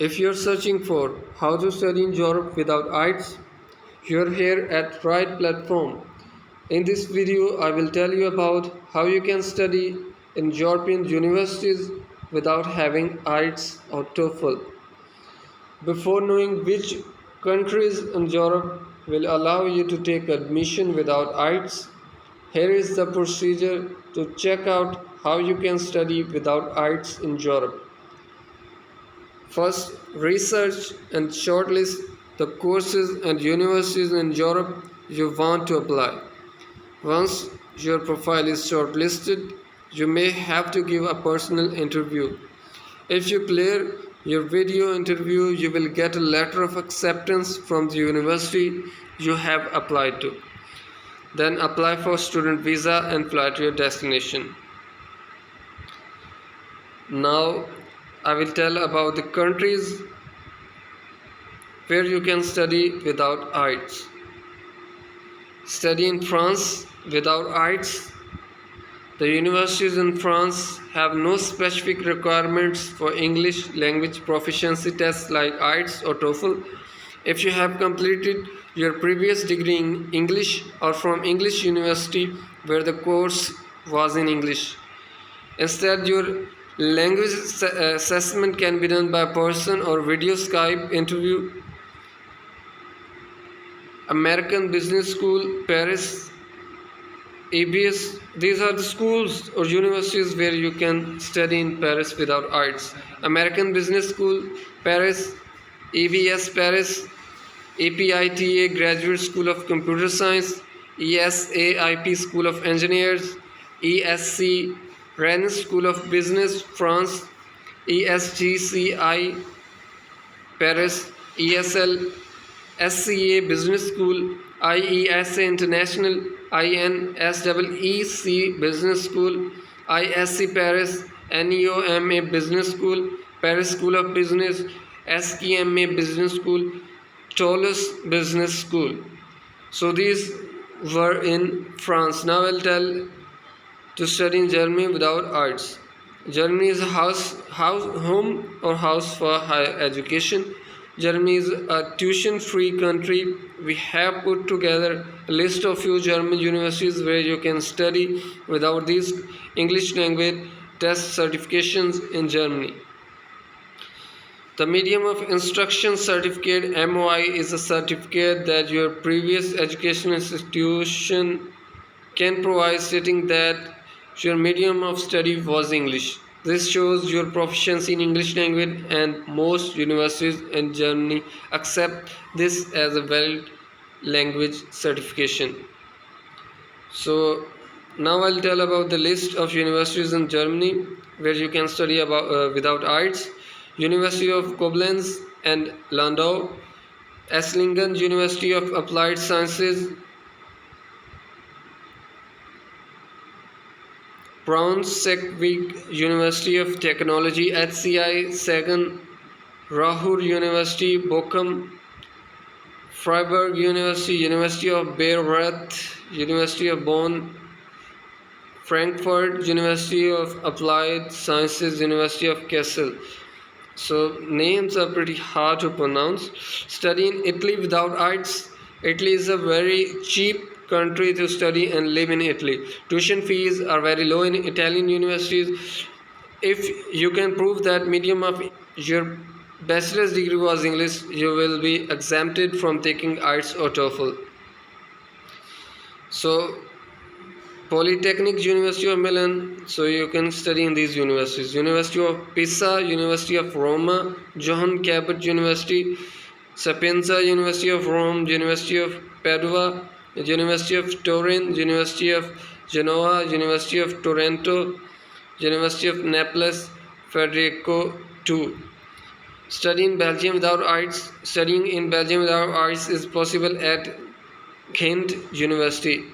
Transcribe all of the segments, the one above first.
If you're searching for how to study in Europe without IELTS, you're here at right platform. In this video, I will tell you about how you can study in European universities without having IELTS or TOEFL. Before knowing which countries in Europe will allow you to take admission without IELTS, here is the procedure to check out how you can study without IELTS in Europe. First, research and shortlist the courses and universities in Europe you want to apply. Once your profile is shortlisted, you may have to give a personal interview. If you clear your video interview, you will get a letter of acceptance from the university you have applied to. Then apply for student visa and fly to your destination. Now I will tell about the countries where you can study without IELTS. Study in France without IELTS. The universities in France have no specific requirements for English language proficiency tests like IELTS or TOEFL. If you have completed your previous degree in English or from English university where the course was in English. Instead, your language assessment can be done by person or video Skype interview. American Business School, Paris, EBS. These are the schools or universities where you can study in Paris without IELTS. American Business School, Paris, EBS Paris, APITA Graduate School of Computer Science, ESAIP School of Engineers, ESC Rennes School of Business, France, ESGCI Paris, ESL SCA Business School, IESA International, INSEEC Business School, ISC Paris, NEOMA Business School, Paris School of Business, SKMA Business School, Toulouse Business School. So these were in France. Now I'll tell to study in Germany without IELTS. Germany is a home or house for higher education. Germany is a tuition-free country. We have put together a list of few German universities where you can study without these English language test certifications in Germany. The Medium of Instruction Certificate MOI is a certificate that your previous educational institution can provide stating that your medium of study was English. This shows your proficiency in English language, and most universities in Germany accept this as a valid language certification. So now I'll tell about the list of universities in Germany where you can study without IELTS. University of Koblenz and Landau, Esslingen University of Applied Sciences, Braunschweig University of Technology, HCI, Sagan, Ruhr University, Bochum, Freiburg University, University of Bayreuth, University of Bonn, Frankfurt University of Applied Sciences, University of Kassel. So names are pretty hard to pronounce. Study in Italy without IELTS. Italy is a very cheap country to study and live in Italy. Tuition fees are very low in Italian universities. If you can prove that medium of your bachelor's degree was English, you will be exempted from taking IELTS or TOEFL. So Polytechnic University of Milan, so you can study in these universities. University of Pisa, University of Roma, Johann Cabot University, Sapienza University of Rome, University of Padua, University of Turin, University of Genoa, University of Toronto, University of Naples, Federico II. Study in Belgium without IELTS. Studying in Belgium without IELTS is possible at Ghent University.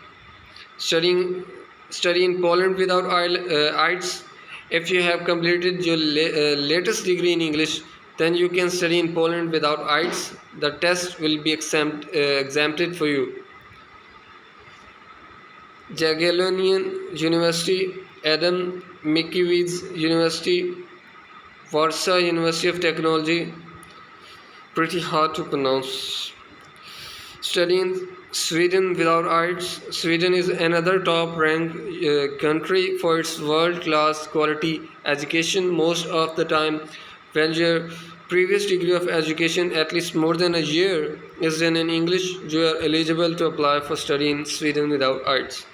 Study in Poland without IELTS. If you have completed your latest degree in English, then you can study in Poland without IELTS. The test will be exempted for you. Jagiellonian University, Adam Mickiewicz University, Warsaw University of Technology, pretty hard to pronounce. Study in Sweden without arts. Sweden is another top ranked country for its world class quality education. Most of the time, when your previous degree of education, at least more than a year, is done in English, you are eligible to apply for study in Sweden without arts.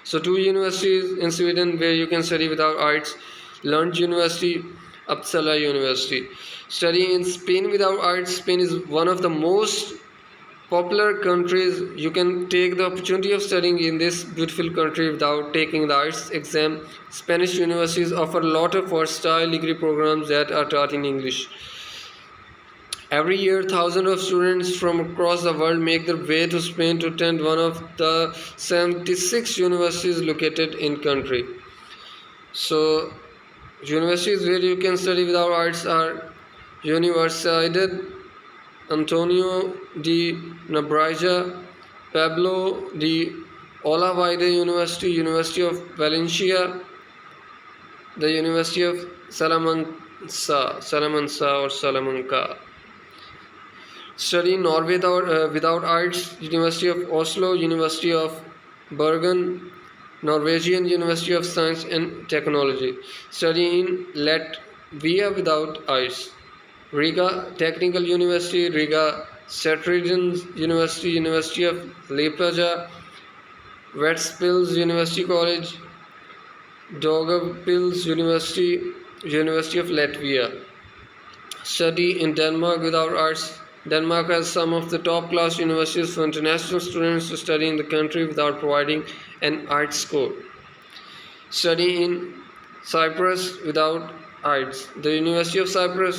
So, two universities in Sweden where you can study without arts: Lund University, Uppsala University. Studying in Spain without arts. Spain is one of the most popular countries. You can take the opportunity of studying in this beautiful country without taking the arts exam. Spanish universities offer a lot of versatile degree programs that are taught in English. Every year, thousands of students from across the world make their way to Spain to attend one of the 76 universities located in country. So, universities where you can study without arts are Universidad Antonio de Nebrija, Pablo de Olavide University, University of Valencia, the University of Salamanca. Study in Norway without arts: University of Oslo, University of Bergen, Norwegian University of Science and Technology. Study in Latvia without arts: Riga Technical University, Riga Saturday University, University of Liepaja, Ventspils University College, Daugavpils University, University of Latvia. Study in Denmark without arts. Denmark has some of the top class universities for international students to study in the country without providing an arts score. Study in Cyprus without arts: the University of Cyprus,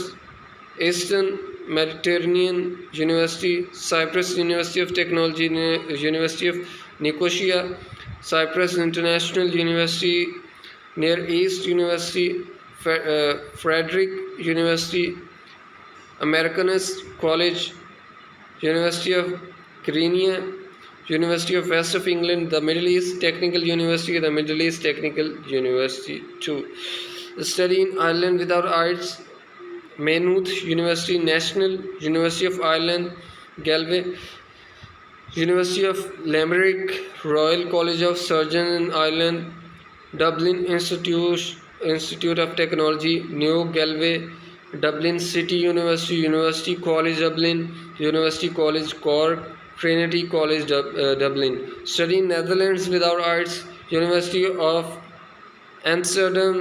Eastern Mediterranean University, Cyprus University of Technology, University of Nicosia, Cyprus International University, Near East University, Frederick University, Americanist College, University of Greenia, University of West of England, the Middle East Technical University, the Middle East Technical University too. Study in Ireland without arts: Maynooth University, National University of Ireland, Galway, University of Limerick, Royal College of Surgeons in Ireland, Dublin Institute of Technology, New Galway, Dublin City University, University College Dublin, University College Cork, Trinity College Dublin. Study in Netherlands without arts: University of Amsterdam,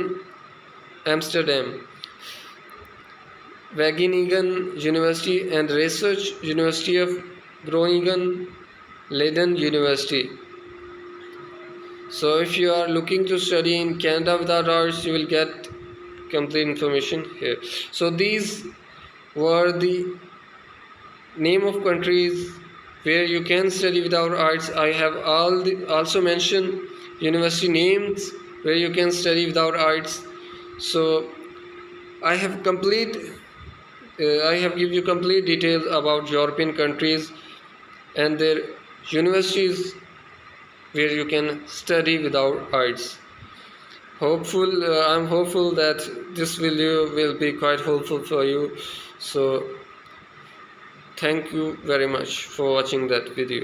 Wageningen University, and Research University of Groningen, Leiden University. So if you are looking to study in Canada without arts, you will get complete information here. So these were the name of countries where you can study without arts. I have also mentioned university names where you can study without arts. So I have give you complete details about European countries and their universities where you can study without arts. I'm hopeful that this video will be quite helpful for you. So thank you very much for watching that video.